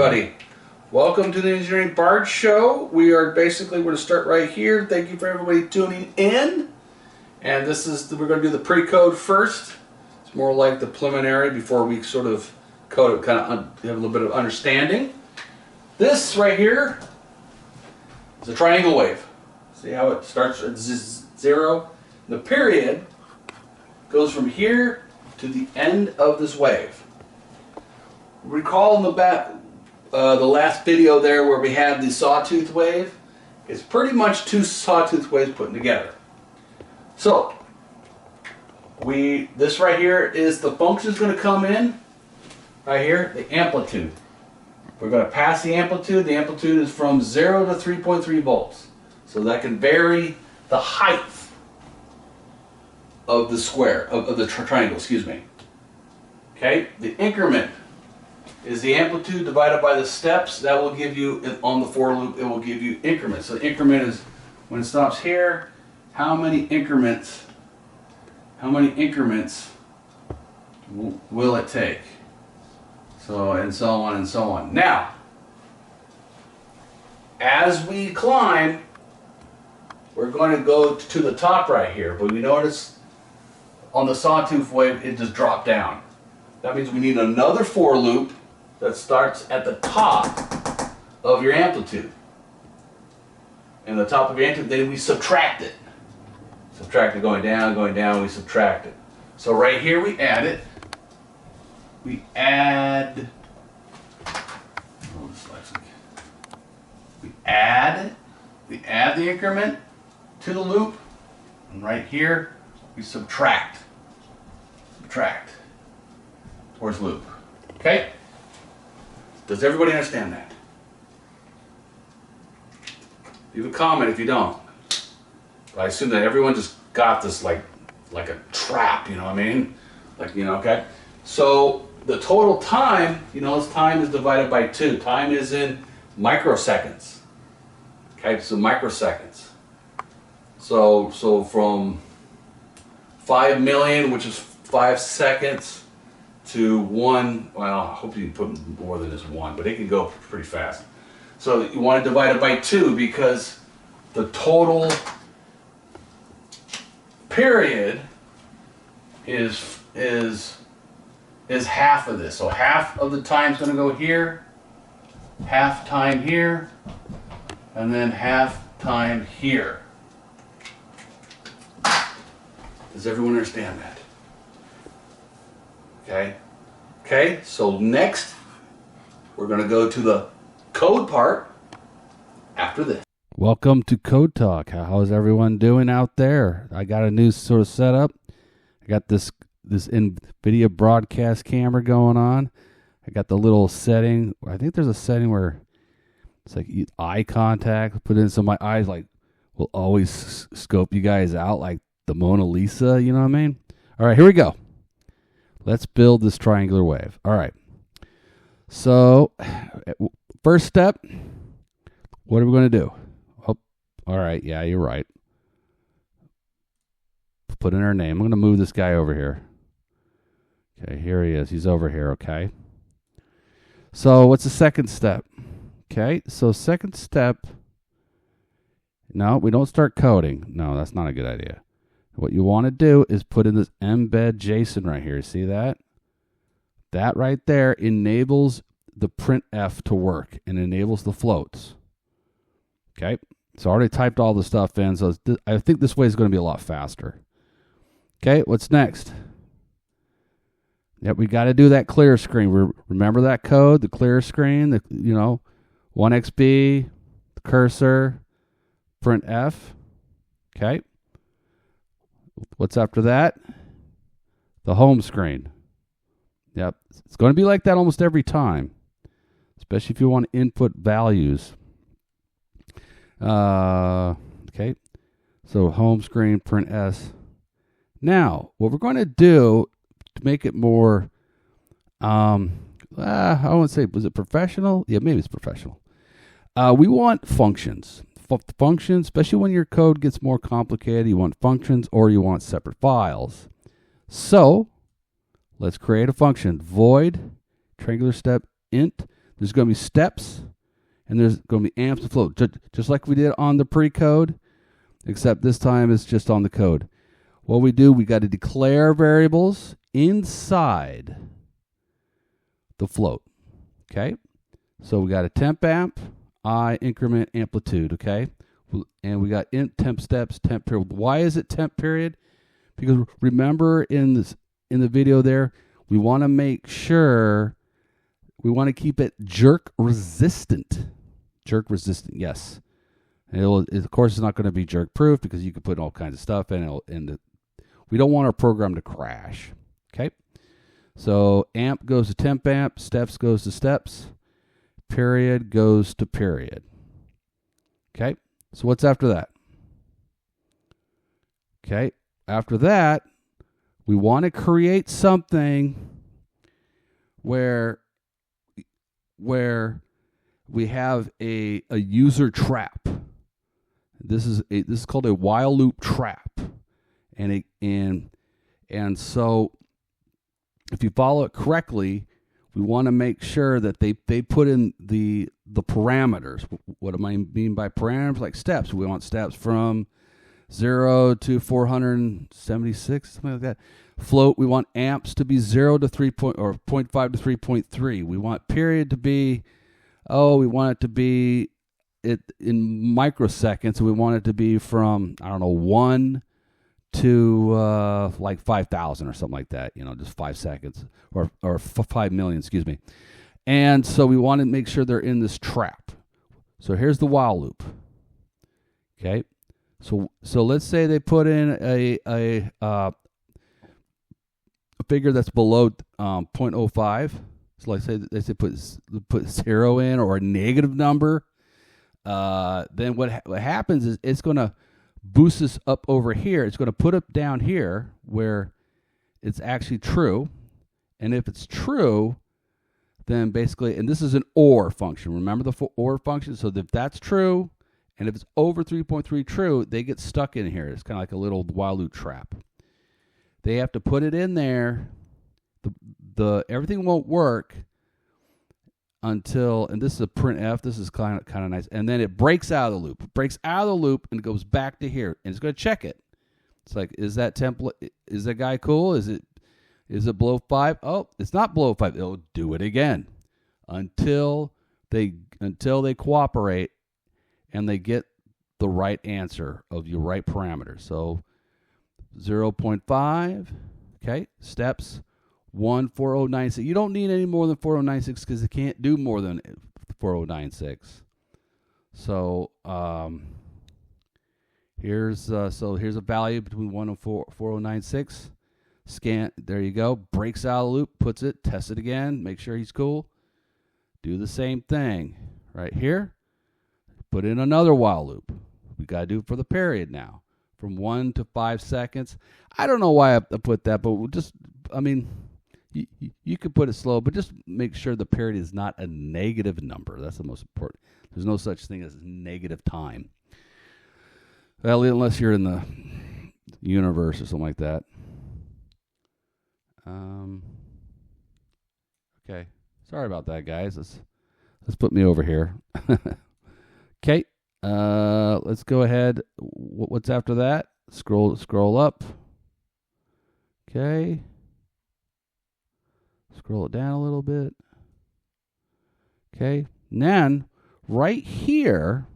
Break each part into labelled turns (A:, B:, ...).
A: everybody. Welcome to the Engineering Bard Show. We're going to start right here. Thank you for everybody tuning in. And we're going to do the pre-code first. It's more like the preliminary before we sort of code it, kind of have a little bit of understanding. This right here is a triangle wave. See how it starts at 0? The period goes from here to the end of this wave. Recall in the last video there where we had the sawtooth wave. It's pretty much two sawtooth waves put together. So this right here is the function is going to come in right here, the amplitude. We're going to pass the amplitude. The amplitude is from 0 to 3.3 volts. So that can vary the height of the square, of the triangle, excuse me. Okay, the increment is the amplitude divided by the steps. That will give you, on the for loop, it will give you increments. So the increment is, when it stops here, how many increments will it take? So, and so on and so on. Now, as we climb, we're going to go to the top right here, but we notice on the sawtooth wave, it just dropped down. That means we need another for loop that starts at the top of your amplitude. And the top of your amplitude, then we subtract it. Subtract it going down, we subtract it. So right here we add it. We add the increment to the loop. And right here we subtract towards loop. Okay? Does everybody understand that? Leave a comment if you don't. But I assume that everyone just got this like a trap, you know what I mean? Okay? So the total time, this time is divided by 2. Time is in microseconds. Okay, so microseconds. So from 5 million, which is 5 seconds, to 1, well, I hope you can put more than just 1, but it can go pretty fast. So you want to divide it by 2 because the total period is half of this. So half of the time is going to go here, half time here, and then half time here. Does everyone understand that? Okay, so next we're going to go to the code part after this.
B: Welcome to Code Talk. How's everyone doing out there? I got a new sort of setup. I got this NVIDIA broadcast camera going on. I got the little setting. I think there's a setting where it's like eye contact. Put in so my eyes will always scope you guys out like the Mona Lisa. You know what I mean? All right, here we go. Let's build this triangular wave. All right. So, first step, what are we going to do? Oh, all right. Yeah, you're right. Put in our name. I'm going to move this guy over here. Okay, here he is. He's over here, okay? So, what's the second step? Okay, so second step, no, we don't start coding. No, that's not a good idea. What you want to do is put in this embed JSON right here. See that? That right there enables the printf to work and enables the floats. Okay, so I already typed all the stuff in, so I think this way is going to be a lot faster. Okay, what's next? Yep, we got to do that clear screen. Remember that code, the clear screen, 1xb, the cursor, printf. Okay. What's after that? The home screen. Yep. It's going to be like that almost every time, especially if you want to input values. Okay. So home screen, print S. Now, what we're going to do to make it more, I wouldn't say, was it professional? Yeah, maybe it's professional. We want functions. Functions, especially when your code gets more complicated, you want functions or you want separate files. So let's create a function. Void triangular step int. There's going to be steps, and there's going to be amps and float, just like we did on the pre-code, except this time it's just on the code. What we do, we got to declare variables inside the float. Okay? So we got a temp amp, I, increment, amplitude, okay? And we got temp steps, temp period. Why is it temp period? Because remember in the video there, we want to make sure, we want to keep it jerk resistant. Jerk resistant, yes. And of course, it's not going to be jerk proof because you can put all kinds of stuff in it. We don't want our program to crash. Okay? So amp goes to temp amp, steps goes to steps, period goes to period. Okay? So what's after that? Okay? After that, we want to create something where we have a user trap. This is called a while loop trap. And so if you follow it correctly, we want to make sure that they put in the parameters. What do I mean by parameters? Like steps. We want steps from 0 to 476, something like that. Float, we want amps to be 0 to 3 or 0.5 to 3.3. We want period to be, we want it to be in microseconds. We want it to be from, 1 to like 5,000 or something like that, just 5 seconds or 5 million, excuse me. And so we want to make sure they're in this trap. So here's the while loop. Okay. So let's say they put in a figure that's below 0.05. So like say they say put 0 in or a negative number. Then what happens is it's going to boost this up over here. It's going to put it down here where it's actually true. And if it's true, then basically, and this is an OR function. Remember the OR function? So if that's true, and if it's over 3.3 true, they get stuck in here. It's kind of like a little while loop trap. They have to put it in there. The everything won't work until, and this is a printf. This is kind of nice. And then it breaks out of the loop. It breaks out of the loop and it goes back to here, and it's going to check it. It's like, is that template? Is that guy cool? Is it below 5? Oh, it's not below 5. It'll do it again until they cooperate and they get the right answer of your right parameters. So 0.5, okay, steps 14096. You don't need any more than 4096 because it can't do more than 4096. So here's a value between 1 and 4096. Scan, there you go. Breaks out of the loop, puts it, tests it again, make sure he's cool. Do the same thing right here. Put in another while loop. We got to do it for the period now, from 1 to 5 seconds. I don't know why I put that, but we'll just, you could put it slow, but just make sure the period is not a negative number. That's the most important. There's no such thing as negative time. Well, unless you're in the universe or something like that. Okay. Sorry about that, guys. Let's put me over here. Okay. Let's go ahead. What's after that? Scroll up. Okay. Scroll it down a little bit. Okay. And then right here,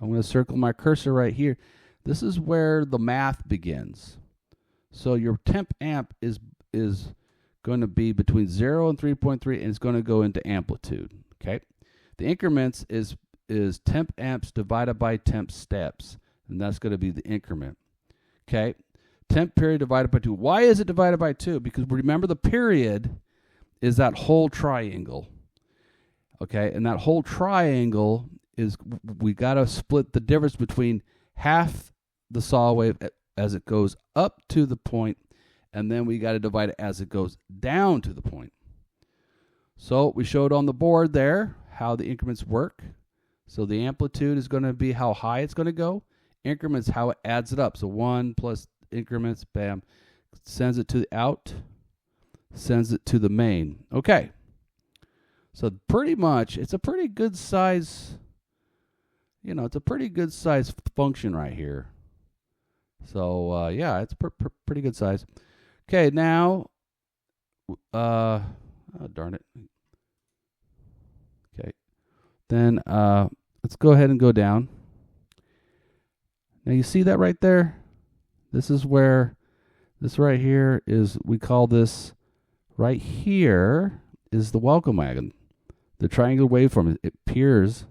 B: I'm going to circle my cursor right here. This is where the math begins. So your temp amp is going to be between 0 and 3.3, and it's going to go into amplitude. Okay. The increments is temp amps divided by temp steps, and that's going to be the increment. Okay. Temp period divided by 2. Why is it divided by 2? Because remember, the period is that whole triangle. Okay. And that whole triangle is, we got to split the difference between half the saw wave as it goes up to the point, and then we got to divide it as it goes down to the point. So we showed on the board there how the increments work. So the amplitude is going to be how high it's going to go. Increments, how it adds it up. So 1 plus increments, bam, sends it to the out, sends it to the main. Okay. So pretty much, it's a pretty good size, it's a pretty good size function right here. So, yeah, it's pretty good size. Okay, now, oh, darn it. Okay, then let's go ahead and go down. Now, you see that right there? This is where, this right here is, we call this, right here is the welcome wagon. The triangular waveform, it appears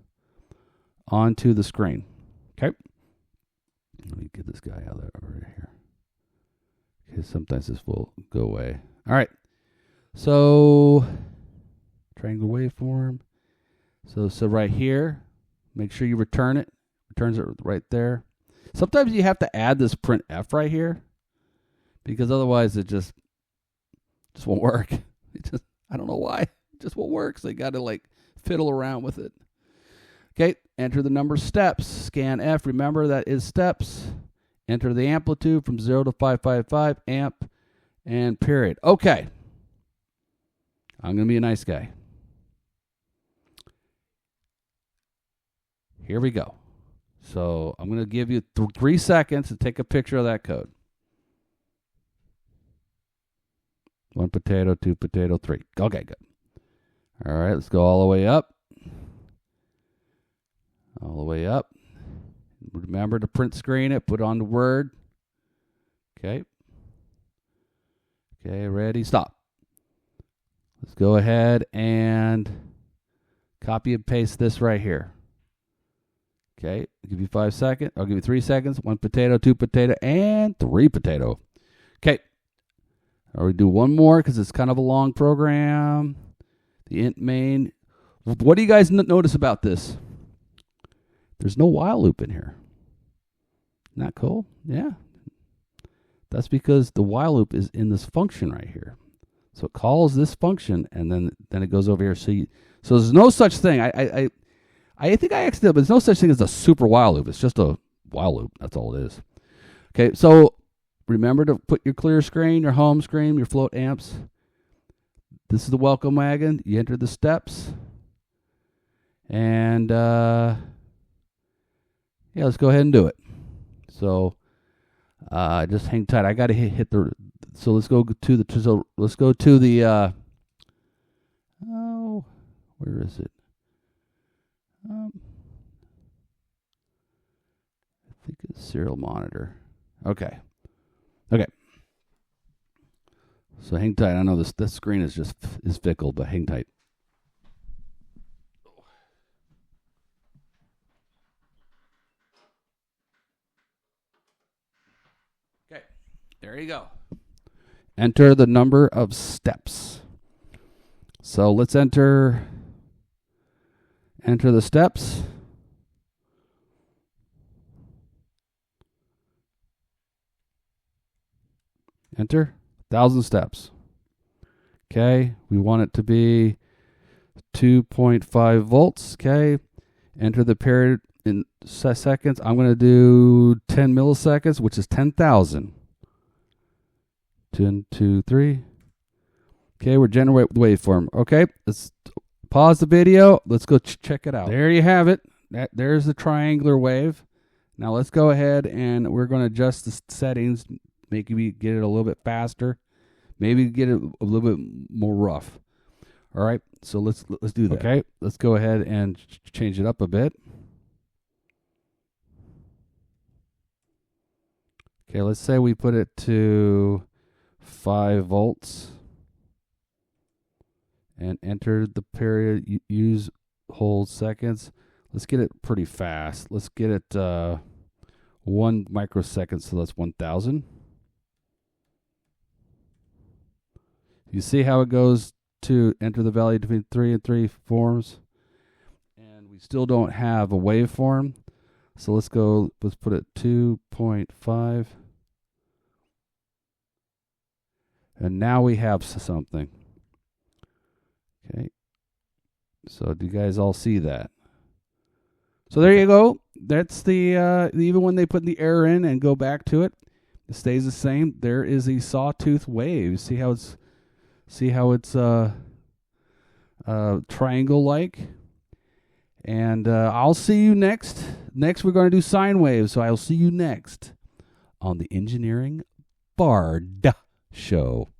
B: onto the screen. Okay. Let me get this guy out of over here. Because sometimes this will go away. All right. So, triangular waveform. So right here, make sure you return it. Returns it right there. Sometimes you have to add this print F right here, because otherwise it just won't work. I don't know why. It just won't work. So you got to like fiddle around with it. Okay, enter the number of steps. Scan F. Remember that is steps. Enter the amplitude from 0 to 555 amp and period. Okay. I'm going to be a nice guy. Here we go. So I'm going to give you 3 seconds to take a picture of that code. 1 potato, 2 potato, 3. Okay, good. All right, let's go all the way up. All the way up. Remember to print screen it, put on the word. Okay. Okay, ready, stop. Let's go ahead and copy and paste this right here. Okay, I'll give you 5 seconds. I'll give you 3 seconds. 1 potato, 2 potato, and 3 potato. Okay. Or we do one more because it's kind of a long program. The int main. What do you guys notice about this? There's no while loop in here. Not cool? Yeah. That's because the while loop is in this function right here. So it calls this function, and then it goes over here. So there's no such thing. I think I accidentally, but there's no such thing as a super while loop. It's just a while loop. That's all it is. Okay, so remember to put your clear screen, your home screen, your float amps. This is the welcome wagon. You enter the steps. And, yeah, let's go ahead and do it. So, just hang tight. I got to hit the, so let's go to the, oh, where is it? I think it's serial monitor. Okay. So hang tight. I know this screen is fickle, but hang tight. Okay. There you go. Enter the number of steps. So let's enter the steps. Enter 1,000 steps. Okay, we want it to be 2.5 volts. Okay, enter the period in seconds. I'm going to do 10 milliseconds, which is 10,000. 10, 2, 3. Okay, we're generating the waveform. Okay, let's pause the video. Let's go check it out. There you have it. There's the triangular wave. Now let's go ahead and we're going to adjust the settings. Maybe get it a little bit faster. Maybe get it a little bit more rough. All right, so let's do that. Okay, let's go ahead and change it up a bit. Okay, let's say we put it to 5 volts. And enter the period, use hold seconds. Let's get it pretty fast. Let's get it 1 microsecond, so that's 1,000. You see how it goes to enter the value between 3 and 3 forms? And we still don't have a waveform. So let's put it 2.5. And now we have something. Okay. So do you guys all see that? So there you go. That's the even when they put the error in and go back to it, it stays the same. There is a sawtooth wave. See how it's triangle-like. And I'll see you next. Next, we're going to do sine waves. So I'll see you next on the Engineering Bard Show.